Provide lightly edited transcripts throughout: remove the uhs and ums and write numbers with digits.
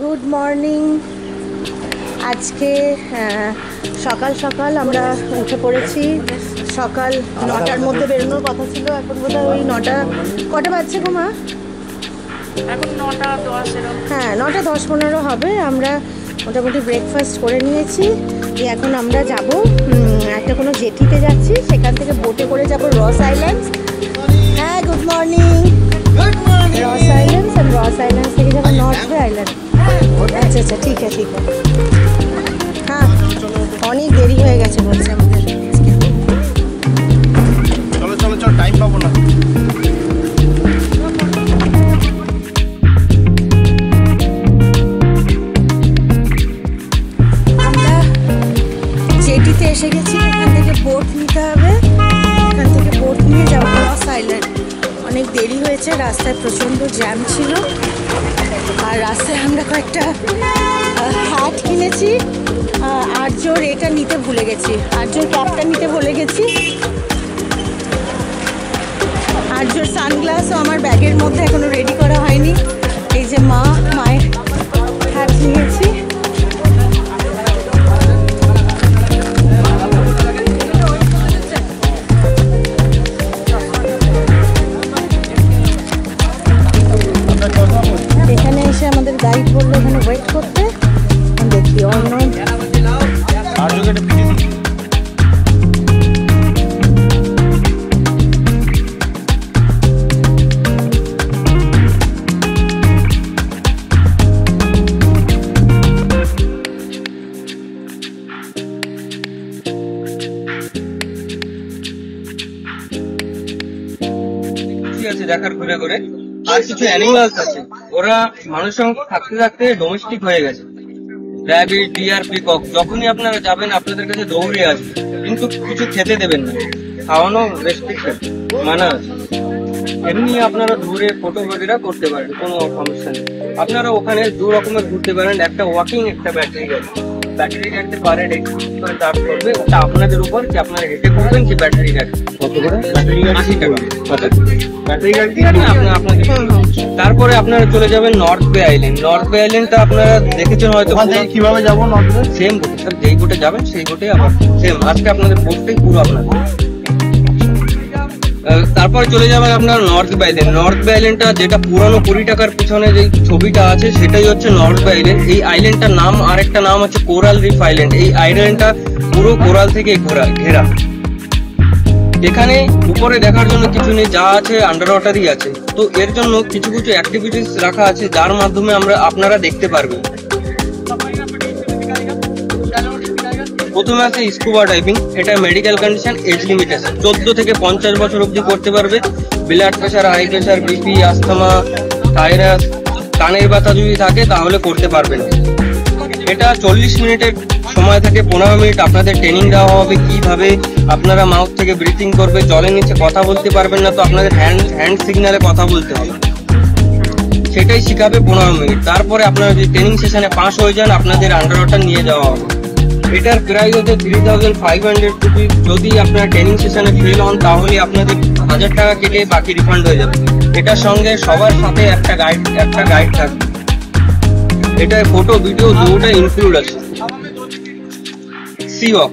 Good morning. আজকে সকাল সকাল আমরা উঠে পড়েছি। সকাল 9টার মধ্যে বেরোনোর কথা ছিল, এখন বোধহয় ওই 9টা কটা বাজছে গো মা? এখন 9:10 এরকম। হ্যাঁ, 9:10-15 হবে। আমরা মোটামুটি ব্রেকফাস্ট করে নিয়েছি। এখন আমরা যাব একটা কোনো জেটিতে যাচ্ছি, সেখান থেকে বোটে করে যাব রস আইল্যান্ডস। হ্যাঁ, গুড মর্নিং। রস আইল্যান্ডস, আর রস আইল্যান্ডস থেকে যাবো নর্থ বে আইল্যান্ড। আচ্ছা আচ্ছা, ঠিক আছে ঠিক আছে। হ্যাঁ, অনেক দেরি হয়ে গেছে বলছে আমাদের। চলো চলো চলো, টাইম পাবো না। আমরা জেটিতে এসে গেছি। এখান থেকে বোট নিতে হবে, এখান থেকে বোট নিয়ে যাবো রস আইল্যান্ড। অনেক দেরি হয়েছে, রাস্তায় প্রচণ্ড জ্যাম ছিল। আর রাস্তায় আমরা কয়েকটা হ্যাট কিনেছি। আর্যর এটা নিতে ভুলে গেছি, আর্যর ক্যাপটা নিতে ভুলে গেছি। আর্যর সানগ্লাসও আমার ব্যাগের মধ্যে এখনো রেডি করা হয়নি। এই যে মায়ের হ্যাট নিয়েছি। এখানে এসে আমাদের গাইড বললো এখানে ওয়েট করতে। দেখি অন্য আছে দেখার ঘুরে ঘুরে। আর কিছু অ্যানিমালস আছে, ওরা মানুষের সঙ্গে থাকতে থাকতে ডোমেস্টিক হয়ে গেছে। র্যাবিট, ডিয়ার, পিকক যখনই আপনারা যাবেন আপনাদের কাছে দৌড়ে আসবে, কিন্তু কিছু খেতে দেবেন না। খাওয়ানো রেস্ট্রিকশন মানা আছে। এমনি আপনারা দূরে ফটো বগেরা করতে পারেন, কোনো সমস্যা নেই। আপনারা ওখানে দু রকমের ঘুরতে পারেন, একটা ওয়াকিং, একটা ব্যাটারি গাড়ি। ব্যাটারি গাড়িতে পারে করে চার্জ করবে, ওটা আপনাদের উপর যে আপনারা হেঁটে করবেন কি ব্যাটারি গাড়ি। কত করে? ব্যাটারি গাড়ি 80 টাকা। ব্যাটারি গাড়ি আপনাকে। তারপরে আপনারা চলে যাবেন নর্থ বে আইল্যান্ড। নর্থ বে আইল্যান্ডটা আপনারা দেখেছেন হয়তো। কিভাবে যাবো নর্থ বে? সেম বোটে স্যার, যেই বোটে যাবেন সেই বোটে আবার সেম। আজকে আপনাদের বোটটাই পুরো আপনাদের। তারপরে চলে যাবেন আপনার নর্থ বে আইল্যান্ড। নর্থ বে আইল্যান্ডটা যেটা পুরানো 20 টাকার পিছনে যে ছবিটা আছে সেটাই হচ্ছে নর্থ বে আইল্যান্ড। এই আইল্যান্ডটার নাম আরেকটা নাম হচ্ছে কোরাল রিফ আইল্যান্ড। এই আইল্যান্ডটা পুরো কোরাল থেকে ঘেরা। এখানে উপরে দেখার জন্য কিছু নেই, যা আছে আন্ডার ওয়াটারই আছে। তো এর জন্য কিছু কিছু অ্যাক্টিভিটিস রাখা আছে যার মাধ্যমে আপনারা দেখতে পারবেন। প্রথমে আছে স্কুবা ডাইভিং। এটা মেডিকেল কন্ডিশন, এজ লিমিটেশন 14 থেকে 50 বছর অবধি করতে পারবে। Blood pressure, high pressure, BP, asthma, thyroid, কানের ব্যথা যদি থাকে তাহলে করতে পারবেন। এটা 40 মিনিটের সময় থাকে। 15 মিনিট আপনাদের ট্রেনিং দেওয়া হবে কিভাবে আপনারা মাউথ থেকে ব্রিথিং করবে। জলের নিচে কথা বলতে পারবেন না, তো আপনাদের হ্যান্ড সিগনালে কথা বলতে হবে, সেটাই শিখাবে 15 মিনিট। তারপরে আপনারা যদি ট্রেনিং সেশনে পাস হয়ে যান আপনাদের আন্ডার ওয়াটার নিয়ে যাওয়া হবে। এটার প্রাইস হচ্ছে 3500 রুপিস। যদি আপনারা ট্রেনিং সেশনে ফেল হন তাহলে আপনাদের 1000 টাকা কেটে বাকি রিফান্ড হয়ে যাবে। এটার সঙ্গে সবার সাথে একটা গাইড থাকবে। এটায় ফটো, ভিডিও দুটোটা ইনক্লুড আছে। সিওয়াক,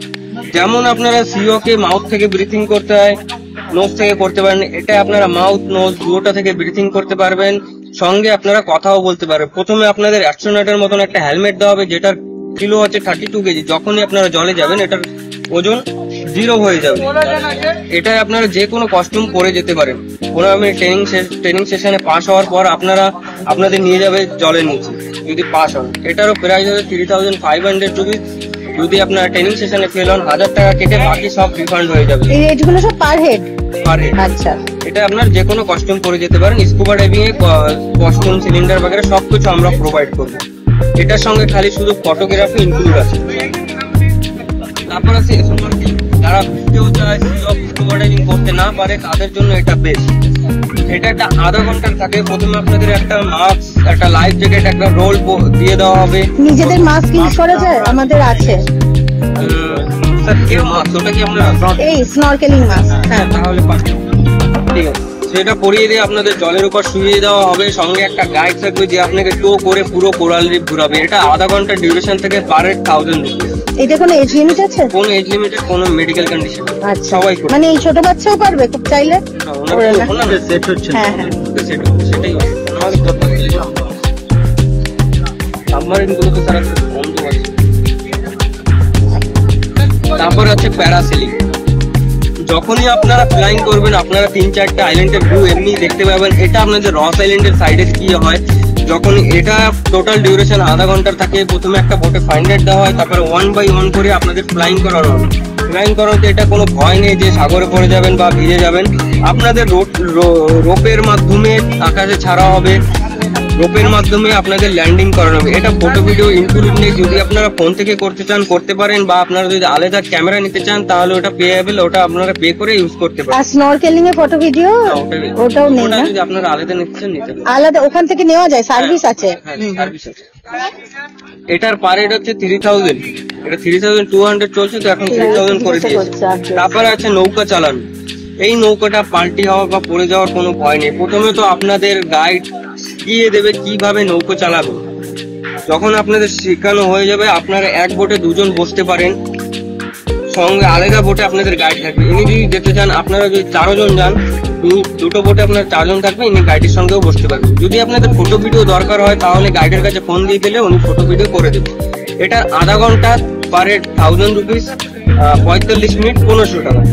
যেমন আপনারা সিওকে মাউথ থেকে ব্রিথিং করতে হয়, নোজ থেকে করতে পারেন। এটা আপনারা মাউথ, নোজ দুটোটা থেকে ব্রিথিং করতে পারবেন, সঙ্গে আপনারা কথাও বলতে পারবেন। প্রথমে আপনাদের অ্যাস্ট্রোনটের মতন একটা হেলমেট দেওয়া হবে, যেটার কিলো হচ্ছে 32 কেজি। যখনই আপনারা জলে যাবেন এটার ওজন 0 হয়ে যাবে। এটাই আপনারা যে কোনো কস্টিউম পরে যেতে পারেন। 15 মিনিট ট্রেনিং সেশনে পাস হওয়ার পর আপনাদের নিয়ে যাবে জলের নিচে যদি পাস হন। এটারও প্রাইস হবে 3500 রুপিস। যদি আপনারা ট্রেনিং সেশনে ফেল হন 1000 টাকা কেটে বাকি সব রিফান্ড হয়ে যাবে। এই রেটগুলো সব পার হেড। আচ্ছা, এটা আপনার যে কোনো কস্টিউম পরে যেতে পারেন। স্কুবা ডাইভিং এ কস্টিউম, সিলিন্ডার বগেরা সবকিছু আমরা প্রোভাইড করবো। এটার সঙ্গে খালি শুধু ফটোগ্রাফি ইনক্লুড আছে। তারপর আছে স্নরকেলিং। যারা ভিডিও চায়, স্কুবা ডাইভিং করতে না পারে তাদের জন্য এটা বেস্ট। এটা একটা আধা ঘন্টার থাকে। প্রথমে আপনাদের একটা মাস্ক, একটা লাইফ জ্যাকেট, একটা রোল দিয়ে দেওয়া হবে। নিজেদের মাস্ক ইউজ করা যায়? আমাদের আছে স্যার, এই মাস্ক ওটা কি আপনারা এই স্নরকেলিং মাস্ক। হ্যাঁ, তাহলে ঠিক আছে। সেটা পরিয়ে দিয়ে আপনাদের জলের উপর শুইয়ে দেওয়া হবে, সঙ্গে একটা গাইড থাকবে যে আপনাকে টো করে পুরো কোরাল রিফ ঘুরাবে। এটা আধা ঘন্টা ডিউরেশন থেকে পার হেড 1000 রুপিস। এটা কোনো এজ লিমিট আছে? কোন এজ লিমিটেড, কোন মেডিকেল কন্ডিশন, আচ্ছা, সবাই করবে। মানে এই ছোট বাচ্চাও পারবে খুব চাইলে? সেট হচ্ছে না। হ্যাঁ হ্যাঁ, সেটাই আমাদের কথা। সাবমারিন গুলো তো সারা বন্ধ আছে। তারপরে আছে প্যারাসেলিং। যখনই আপনারা ফ্লাইং করবেন আপনারা 3-4টা আইল্যান্ডের ভিউ এমনি দেখতে পাবেন। এটা আপনাদের রস আইল্যান্ডের সাইডে কি হয়, যখন এটা টোটাল ডিউরেশন আধা ঘন্টার থাকে, প্রথমে একটা বোটে 500 দেওয়া হয়, তারপরে 1 by 1 করে আপনাদের ফ্লাইং করানো হবে। ফ্লাইং করাতে এটা কোনো ভয় নেই যে সাগরে পড়ে যাবেন বা ভিজে যাবেন। আপনাদের রোপের মাধ্যমে আকাশে ছাড়া হবে, রোপের মাধ্যমে আপনাদের ল্যান্ডিং করানো হবে। এটা ফটো ভিডিও ইনক্লুড নেই, যদি আপনারা ফোন থেকে করতে চান করতে পারেন, বা আপনারা যদি আলাদা ক্যামেরা নিতে চান তাহলে ওটা পেয়েবেল, ওটা আপনারা পে করে ইউজ করতে পারেন। আর স্নরকেলিং এর ফটো ভিডিও ওটাও নেই ওটা না? যদি আপনারা আলাদা নিতে চান নিতে পারেন। আলাদা ওখান থেকে নেওয়া যায়, সার্ভিস আছে? হ্যাঁ, সার্ভিস আছে। এটার পার হেড হচ্ছে 3000। এটা 3200 চলছে, তো এখন 3000 করে দিয়েছে। তারপরে আছে নৌকা চালানো। এই নৌকাটা পাল্টি হওয়া বা পড়ে যাওয়ার কোনো ভয় নেই। প্রথমে তো আপনাদের গাইড শিখিয়ে দেবে কিভাবে নৌকো চালাবে। যখন আপনাদের শেখানো হয়ে যাবে আপনারা এক বোটে 2 জন বসতে পারেন, সঙ্গে আলাদা বোটে আপনাদের গাইড থাকবে। ইনি যদি যেতে চান, আপনারা যদি 4 জন যান, দুটো বোটে আপনার 4 জন থাকবে, ইনি গাইডের সঙ্গেও বসতে পারবেন। যদি আপনাদের ফটো ভিডিও দরকার হয় তাহলে গাইডের কাছে ফোন দিয়ে দিলে উনি ফটো ভিডিও করে দেবে। এটা আধা ঘন্টা পার হেড 1000 রুপিস, 45 মিনিট 1500 টাকা।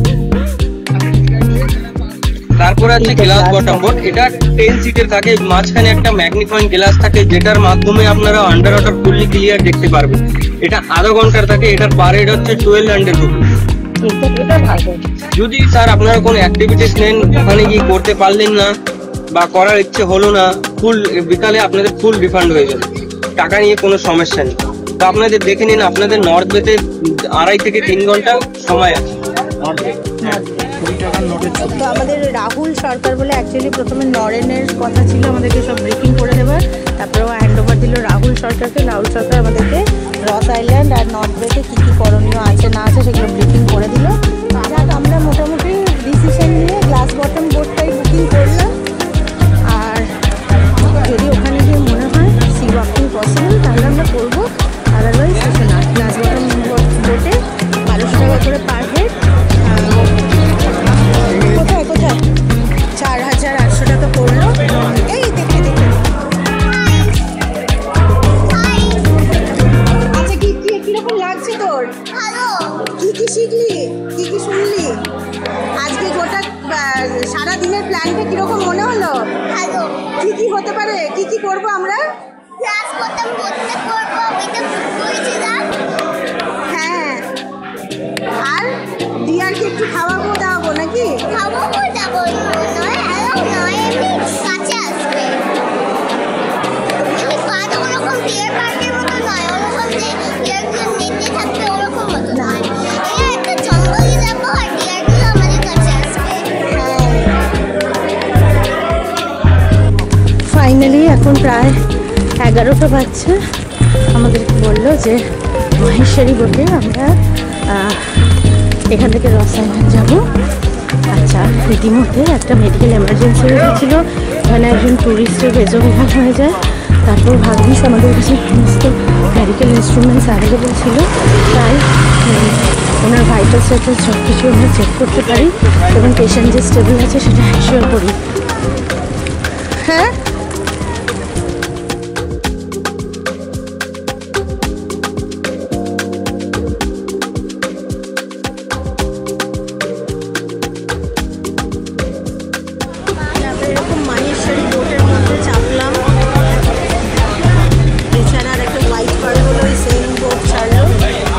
তারপরে আছে গ্লাস বটম বোট। এটা 10 সিটের থাকে, মাঝখানে একটা ম্যাগনিফাইং গ্লাস থাকে যেটার মাধ্যমে আপনারা আন্ডার ওয়াটার ফুললি ক্লিয়ার দেখতে পারবেন। এটা আধা ঘন্টার থাকে, এটার পার হেড হচ্ছে 1200 রুপিস। যদি স্যার আপনারা কোনো অ্যাক্টিভিটিস নেন, ওখানে গিয়ে করতে পারলেন না বা করার ইচ্ছে হলো না, বিকালে আপনাদের ফুল রিফান্ড হয়ে যাবে, টাকা নিয়ে কোনো সমস্যা নেই। তো আপনাদের দেখে নিন, আপনাদের নর্থ বেতে 2.5 থেকে 3 ঘন্টা সময় আছে। তো আমাদের রাহুল সরকার বলে অ্যাকচুয়ালি প্রথমে নরেনের কথা ছিল আমাদেরকে সব ব্রিফিং করে দেওয়ার, তারপরে ও হ্যান্ড ওভার দিল রাহুল সরকারকে। রাহুল সরকার আমাদেরকে রস আইল্যান্ড আর নর্থ বেতে কী কী করণীয় আছে না আছে সেগুলো ব্রিফিং করে দিল। যাক, আমরা মোটামুটি ডিসিশন নিয়ে গ্লাস বটম বোটটাই বুকিং করলাম। আর যদি ওখানে গিয়ে মনে হয় সি ওয়াকিং পসিবল তাহলে আমরা করবো, আদারওয়াইজ কিছু না। গ্লাস বটম বোটে 1200 টাকা করে পার হেড। কোথায় কোথায় 4800 টাকা পড়লো। এই দেখে দেখে আচ্ছা, কিরকম লাগছে তোর? কি শিখলি, কি শুনলি আজকে? গোটা সারা দিনের প্ল্যানটা কিরকম মনে হলো? কি হতে পারে, কি করবো আমরা? হ্যাঁ, আর দিয়ারকে একটু খাওয়াবো দাওয়াবো নাকি? ফাইনালি এখন প্রায় 11টা বাজছে। আমাদেরকে বললো যে মহেশ্বরী বোটে আমরা এখান থেকে রস আইল্যান্ড যাবো। আচ্ছা, রীতিমধ্যে একটা মেডিকেল এমার্জেন্সি হয়ে গেছিলো, ওখানে একজন ট্যুরিস্টের বেজংঘাট হয়ে যায়। তারপর ভাগ্যিস আমাদের কাছে সমস্ত মেডিকেল ইনস্ট্রুমেন্টস অ্যাভেলেবেল ছিল, তাই ওনার ভাইটাল স্ট্যাটাস সব কিছু আমরা চেক করতে পারি এবং পেশেন্ট যে স্টেবল আছে সেটা এনশিওর করি। হ্যাঁ, এরকম মাহেশ্বরী বোটের মধ্যে চাপলাম। এছাড়া আর একটা হোয়াইট কালার হলো ওই সেম বোট ছাড়লো,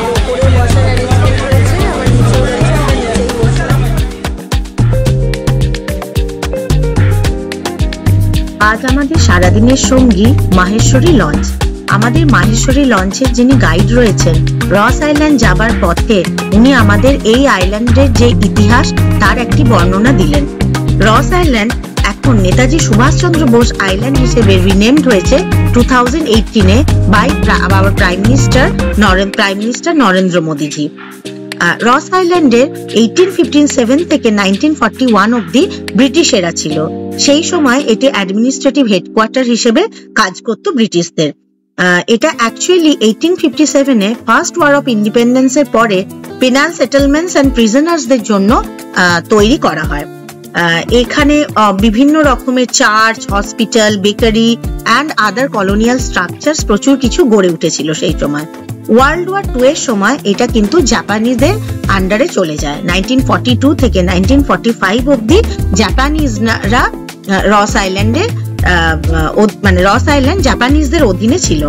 এর উপরে বসার অ্যারেঞ্জমেন্ট রয়েছে, আবার নিচেও রয়েছে, আমরা নিচেই বসলাম। আজ আমাদের সারাদিনের সঙ্গী মাহেশ্বরী লঞ্চ। আমাদের মাহেশ্বরী লঞ্চের যিনি গাইড রয়েছেন, রস আইল্যান্ড যাবার পথে উনি আমাদের এই আইল্যান্ডের যে ইতিহাস তার একটি বর্ণনা দিলেন। রস আইল্যান্ড এখন নেতাজি সুভাষচন্দ্র বোস আইল্যান্ড হিসেবে রিনেমড হয়েছে 2018-এ by our prime minister Narendra Modiji. Ross আইল্যান্ডের 1857 থেকে 1941 অবধি ব্রিটিশেরা ছিল। সেই সময় এটি অ্যাডমিনিস্ট্রেটিভ হেডকোয়ার্টার হিসেবে কাজ করত ব্রিটিশদের। এটা অ্যাকচুয়ালি 1857 এ ফার্স্ট ওয়ার অফ ইন্ডিপেন্ডেন্সের পরে পেনাল সেটেলমেন্টস এন্ড প্রিজনার্সদের জন্য তৈরি করা হয়। এখানে বিভিন্ন রকমের church, hospital, bakery and other colonial structures প্রচুর কিছু গড়ে উঠেছিল সেই সময়। ওয়ার্ল্ড ওয়ার 2 এর সময় এটা কিন্তু জাপানিজদের আন্ডারে চলে যায়। 1942 থেকে 1945 অবধি জাপানিজরা রস আইল্যান্ডে মানে রস আইল্যান্ড জাপানিজদের অধীনে ছিল।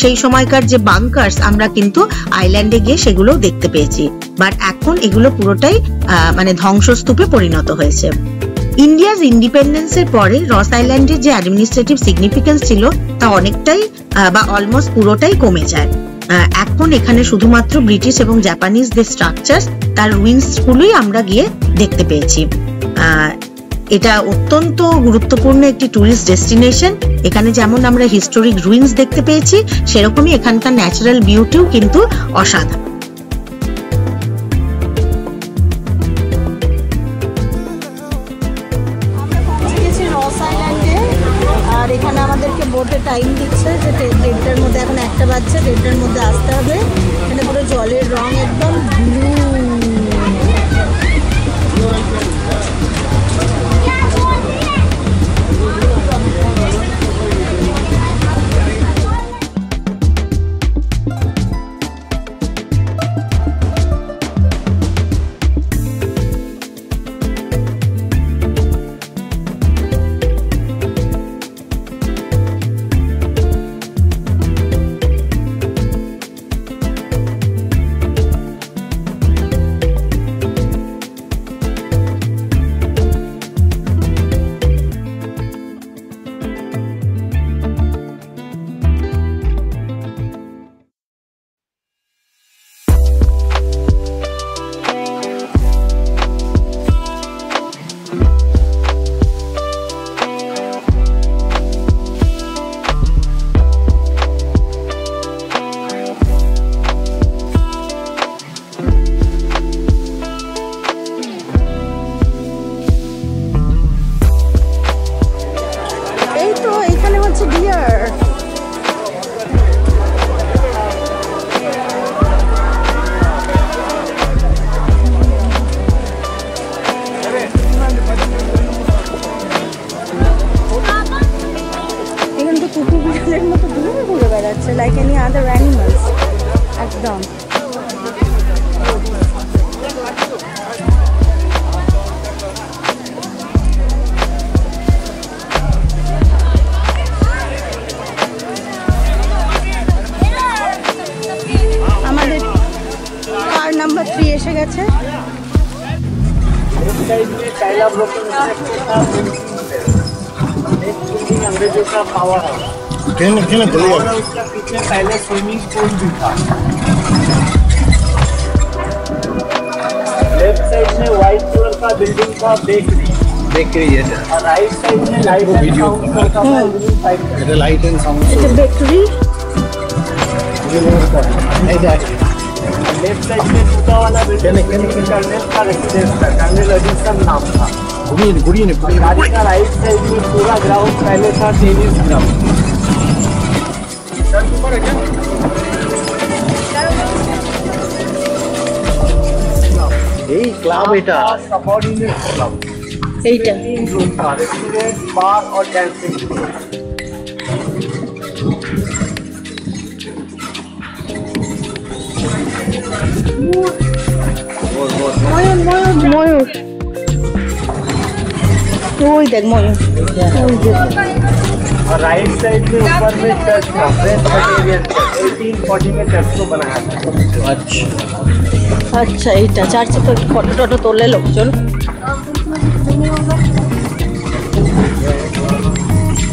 সেই সময়কার যে বাংকার্স আমরা কিন্তু আইল্যান্ডে গিয়ে সেগুলো দেখতে পেয়েছি, বাট এখন এগুলো পুরোটাই মানে ধ্বংসস্তূপে পরিণত হয়েছে। ইন্ডিয়ার ইন্ডিপেন্ডেন্সের পরে রস আইল্যান্ডের যে অ্যাডমিনিস্ট্রেটিভ সিগনিফিকেন্স ছিল তা অনেকটাই বা অলমোস্ট পুরোটাই কমে যায়। এখন এখানে শুধুমাত্র ব্রিটিশ এবং জাপানিজদের স্ট্রাকচারস, তার রুইন্স গুলোই আমরা গিয়ে দেখতে পেয়েছি। এটা অত্যন্ত গুরুত্বপূর্ণ একটি টুরিস্ট ডেস্টিনেশন। এখানে যেমন আমরা হিস্টোরিক রুইন্স দেখতে পেয়েছি, সেরকমই এখানকার ন্যাচারাল বিউটিও কিন্তু অসাধারণ। আমরা পৌঁছে গেছি রস আইল্যান্ডে, আর এখানে আমাদেরকে বোটে টাইম দিচ্ছে যে 1:30টার মধ্যে, এখন 1টা বাজছে, 1:30টার মধ্যে আসতে হবে। এখানে পুরো জলের রং একদম blue. Like any other animals, একদম। আমাদের কার নাম্বার 3 এসে গেছে। अंग्रेजों का पावर हाउस, और उसका पीछे पहले स्विमिंग पूल भी था। लेफ्ट साइड में व्हाइट कलर का बिल्डिंग था बेकरी है, और राइट साइड में लाइट एंड साउंड का बिल्डिंग साइड है। लाइट एंड साउंड এটা বেকারি। लेफ्ट साइड में टूटा वाला बिल्डिंग कर्नल का रेसिडेंस था, कर्नल एडिसन नाम था। गाड़ी का राइट साइड में पूरा ग्राउंड पहले था टेनिस ग्राउंड। এই ক্লাব এটা सबऑर्डिनेट क्लब, এইটা 3 रूम था, रेस्टोरेंट, बार और डांसिंग। ময়ূর ময়ূর ময়ূর, ওই দেখ ময়ূর। ওই যে और राइट साइड में ऊपर में चर्च था, प्रेसबिटेरियन चर्च, 1840 में चर्च को बनाया था। আচ্ছা এইটা চার্চে তো ফটো টটো তোলে লোকজন।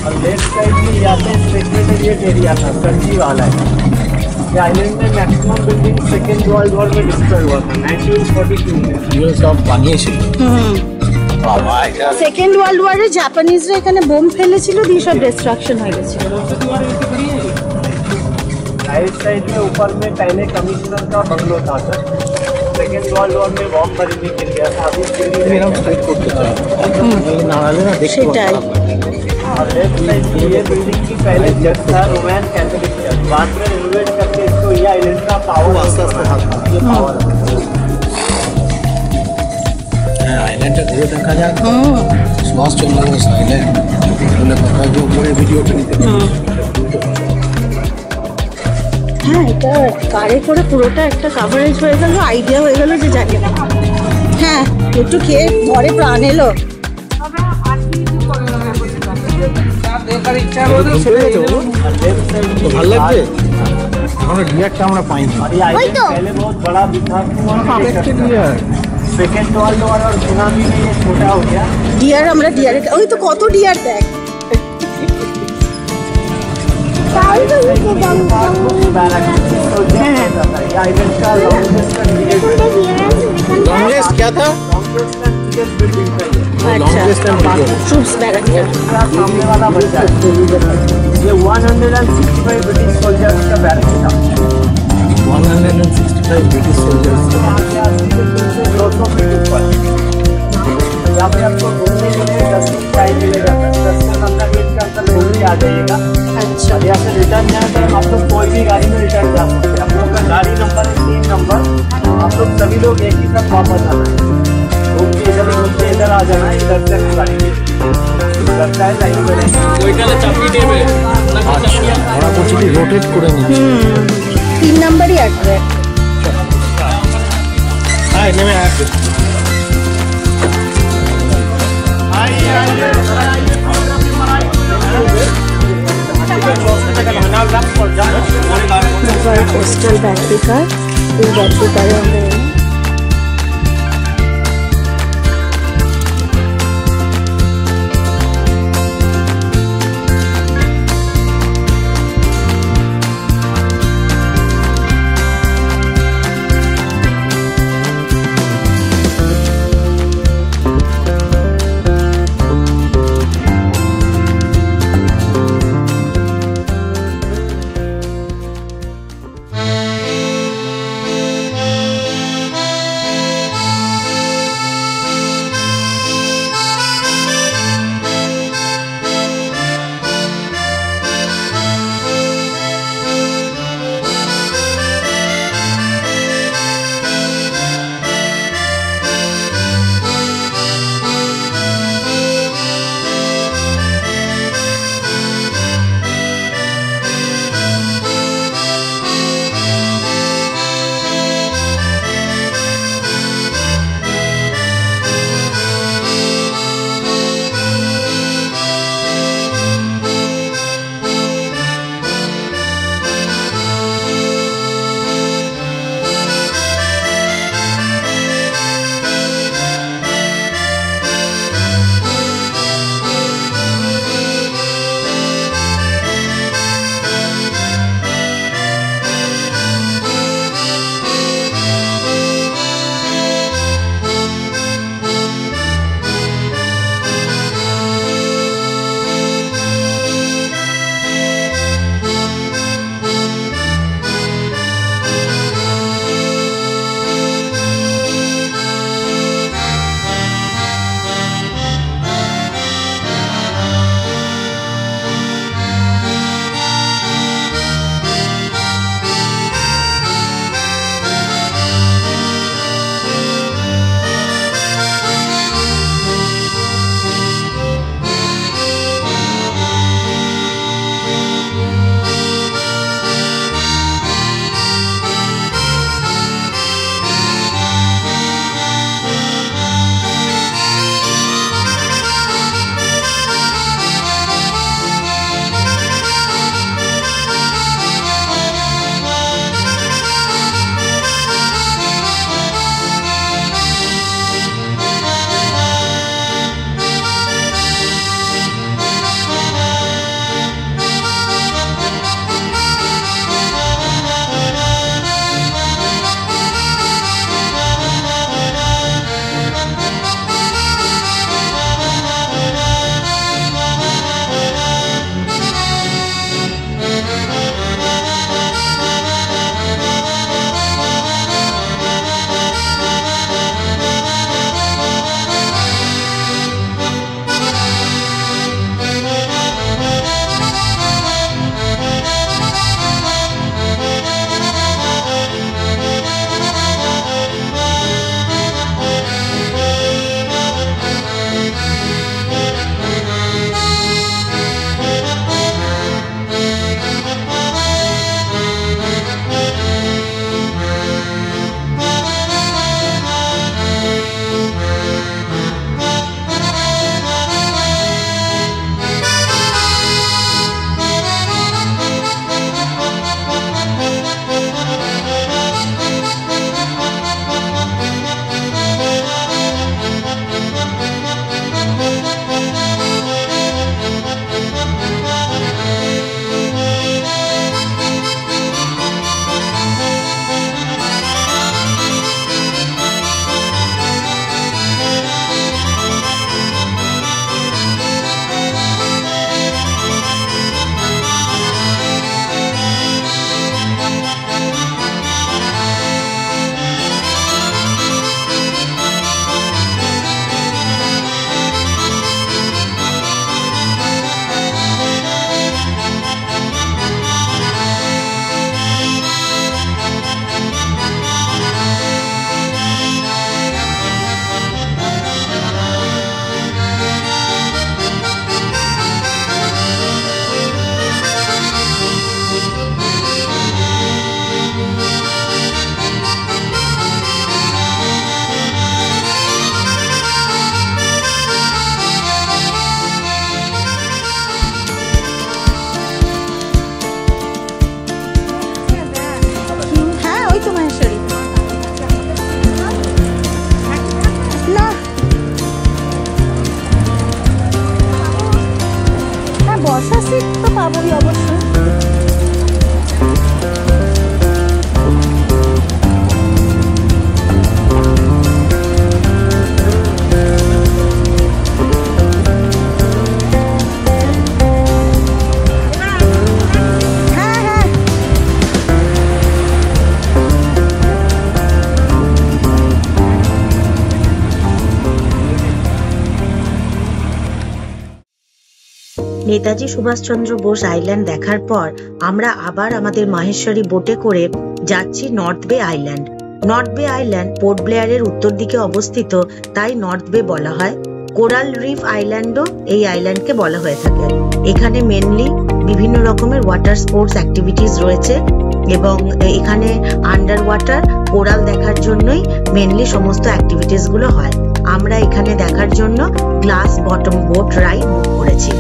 और लेफ्ट साइड में यहाँ पे सेक्रेटेरिएट एरिया था, चर्ची वाला है। ये आइलैंड में maximum building second world war में डिस्ट्रॉय हुआ था 1942 में। সেকেন্ড ওয়ার্ল্ড ওয়ারে জাপানিজরা এখানে বোম ফেলেছিল, দিয়ে সব ডিস্ট্রাকশন হয়ে গেছিল। राइट साइड में ऊपर में पहले कमिश्नर का बंगलो था सर। सेकेंड वर्ल्ड वॉर में बॉम्ब खरीदने के लिए था। अभी एरम स्ट्राइक करते चाहे नाले ना देखते সেটাই। और लेफ्ट साइड की ये बिल्डिंग की पहले चर्च था रोमन कैथोलिक चर्च, बाद में रिनोवेट करके इसको ये आइलैंड का पावर आस्ते आस्ते ये पावर আইল্যান্ডটা ঘুরে দেখা যাক শ্বাস চলে গেছে আইল্যান্ড বলে কথা যে উপরে ভিডিওটা নিতে হ্যাঁ, এটা কারে করে পুরোটা একটা কাভারেজ হয়ে গেল, আইডিয়া হয়ে গেল যে জানি না। হ্যাঁ, একটু খেয়ে ঘরে প্রাণ এলো। ভালো লাগবে আমরা ডিয়ারটা আমরা পাইনি और ये आइलैंड पहले बहुत बड़ा भी था। सेकेंड वर्ल्ड वॉर और सुनामी में ये छोटा हो गया। ডিয়ার, আমরা ডিয়ারে, ওই তো কত ডিয়ার দেখ। आइलैंड का लॉन्गेस्ट लॉन्गेस्ट क्या था बिल्डिंग था আচ্ছা, ট্রুপস ব্যারাকটা। सामने वाला बच्चा ये 165 ब्रिटिश सोल्जर्स का बैरक था। 165 ब्रिटिश सोल्जर्स 200 फीट ऊपर। यहाँ पे आपको घूमने के लिए 10 दिन टाइम मिलेगा। 10 से 15 मिनट के अंदर घूम के आ जाइएगा। আচ্ছা, और यहाँ से रिटर्न जाए तो आप लोग कोई भी गाड़ी में रिटर्न जा सकते हैं। आप लोग का गाड़ी नंबर है 3 नंबर। आप लोग सभी लोग एक ही साथ वापस आना है। घूम के इधर आ जाना है, इधर से गाड़ी में लगता है लाइन में আমরা বলছি রোটেট করে নিচ্ছি 3 নাম্বারই আসবে। হ্যাঁ নেমে আসবে কোস্টাল ব্যাটারি কার, এই ব্যাটারি কারে আমরা এলাম। নেতাজি সুভাষচন্দ্র বোস আইল্যান্ড দেখার পর আমরা আবার আমাদের মাহেশ্বরী বোটে করে যাচ্ছি নর্থ বে আইল্যান্ড। নর্থ বে আইল্যান্ড পোর্ট ব্লেয়ারের উত্তর দিকে অবস্থিত, তাই নর্থ বে বলা হয়। কোরাল রিফ আইল্যান্ডও এই আইল্যান্ডকে বলা হয়ে থাকে। এখানে মেনলি বিভিন্ন রকমের ওয়াটার স্পোর্টস অ্যাক্টিভিটিস রয়েছে এবং এখানে আন্ডার ওয়াটার কোরাল দেখার জন্যই মেনলি সমস্ত অ্যাক্টিভিটিস গুলো হয়। আমরা এখানে দেখার জন্য গ্লাস বটম বোট রাইড বুক করেছি।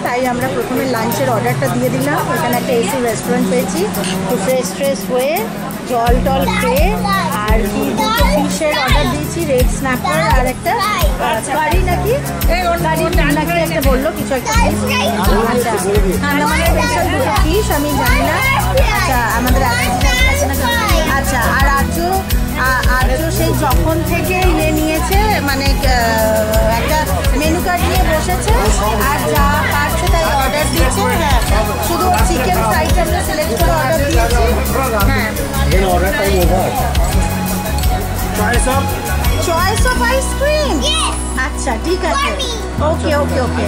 তাই আমরা প্রথমে লাঞ্চের অর্ডারটা দিয়ে দিলাম। এখানে একটা এসি রেস্টুরেন্ট পেয়েছি, তো ফ্রেশ হয়ে জল টল খেয়ে আর আর কি দুটো ফিশের অর্ডার দিয়েছি, রেড স্ন্যাপার আর একটা কারি নাকি নাকি একটা বললো কিছু একটা আচ্ছা মানে স্পেশাল দুটো ফিশ আমি জানি না। আচ্ছা আমাদের আচ্ছা আর আজও সেই যখন থেকে ইয়ে নিয়েছে মানে একটা মেনু কার্ড নিয়ে বসেছে আর যা পারছে তাই অর্ডার দিচ্ছে। হ্যাঁ শুধু চিকেন ফ্রাইটা আমরা সিলেক্ট করে অর্ডার দিয়েছি। হ্যাঁ চয়েস অফ আইসক্রিম। আচ্ছা ঠিক আছে, ওকে ওকে ওকে।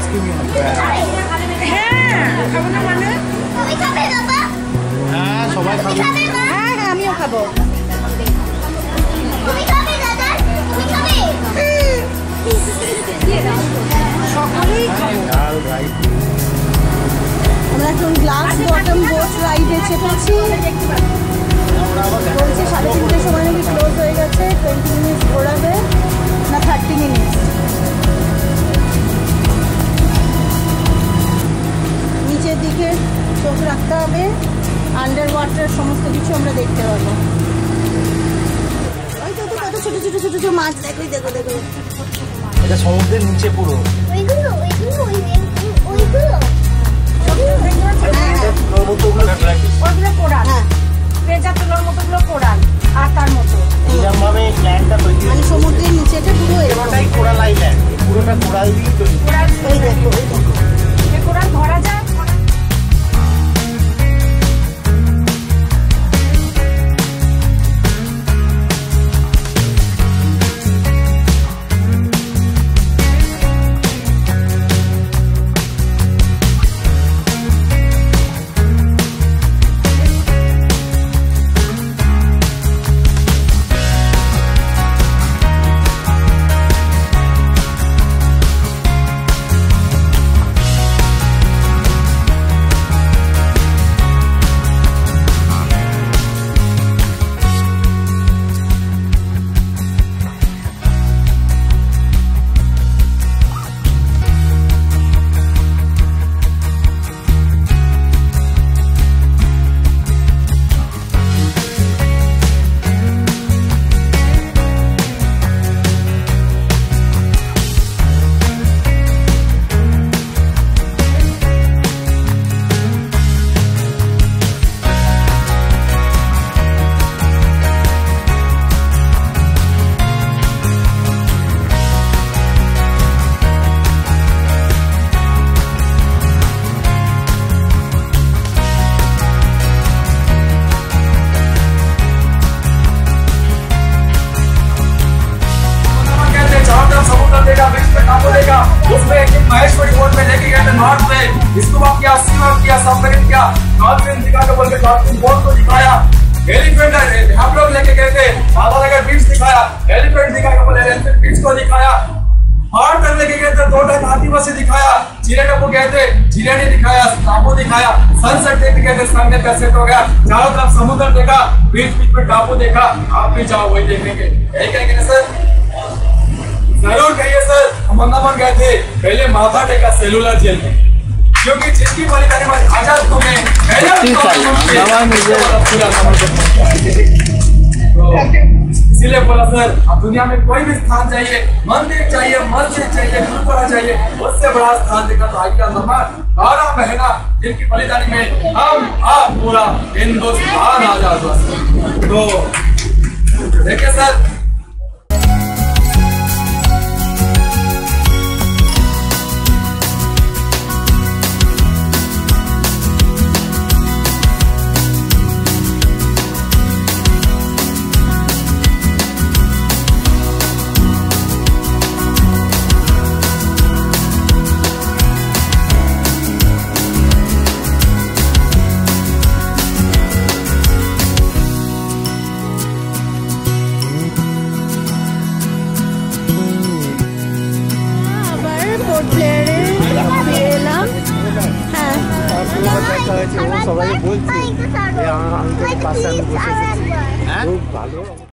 হ্যাঁ খাবো না মানে সবাই খাবে। হ্যাঁ হ্যাঁ আমিও খাবো। সকলেই আমরা এখন গ্লাস বটম বোট রাইডে চেপেছি। বলছে 3:30 সময় নাকি ক্লোজ হয়ে গেছে, 20 মিনিটস ঘোরাবে না 30 মিনিটস। নিচের দিকে চোখ রাখতে হবে, আন্ডার ওয়াটার সমস্ত কিছু আমরা দেখতে পাবো। ওই তো কত ছোট ছোট ছোট ছোট মাছ দেখো দেখো দেখো। এটা সমুদ্রের নিচে পুরো ওইগুলো কোরাল, পেঁচা তুলোর মতোগুলো কোরাল আর তার মতো এইরকমভাবে প্ল্যানটা তৈরি মানে সমুদ্রের নিচে এটা পুরো পুরোটাই কোরাল আইল্যান্ড, পুরোটা কোরাল দিয়ে তৈরি। ওই দেখো ওই দেখো কোরাল ধরা যায়। उसमें एक महेश्वरी बोर्ड में लेके गए थे नॉर्थ में, इसको किया सीमा किया सबमरीन किया, डॉल्फिन दिखा के बोल के डॉल्फिन बोर्ड को दिखाया। एलिफेंट हम लोग लेके गए थे, बाबानगर बीच दिखाया, एलिफेंट दिखा के बोले एलिफेंट बीच को दिखाया। और तक लेके गए थे 2 टाइम आदिवासी दिखाया, जिले टापू गए थे जिले ने दिखाया, टापू दिखाया, सनसेट देख गए थे सनसेट का सेट हो गया, चारों तरफ समुद्र देखा, बीच बीच में टापू देखा। आप भी जाओ वही देखेंगे, यही कहेंगे ना सर? जरूर कहिए सर। हम अंदमान गए थे, पहले माथा टेका सेलुलर जेल में, क्योंकि जिसकी मालिकानी में आजाद तुम्हें इसीलिए बोला सर, अब दुनिया में कोई भी स्थान चाहिए, मंदिर चाहिए, मस्जिद चाहिए, गुरुद्वारा चाहिए, उससे बड़ा स्थान देखा तो आज का नंबर 12 महीना जिनकी बलिदानी में हम आप पूरा हिंदुस्तान आजाद हुआ। तो देखिए सर, সবাই বলছে আমি তোর পাশে আমি বসে খুব ভালো।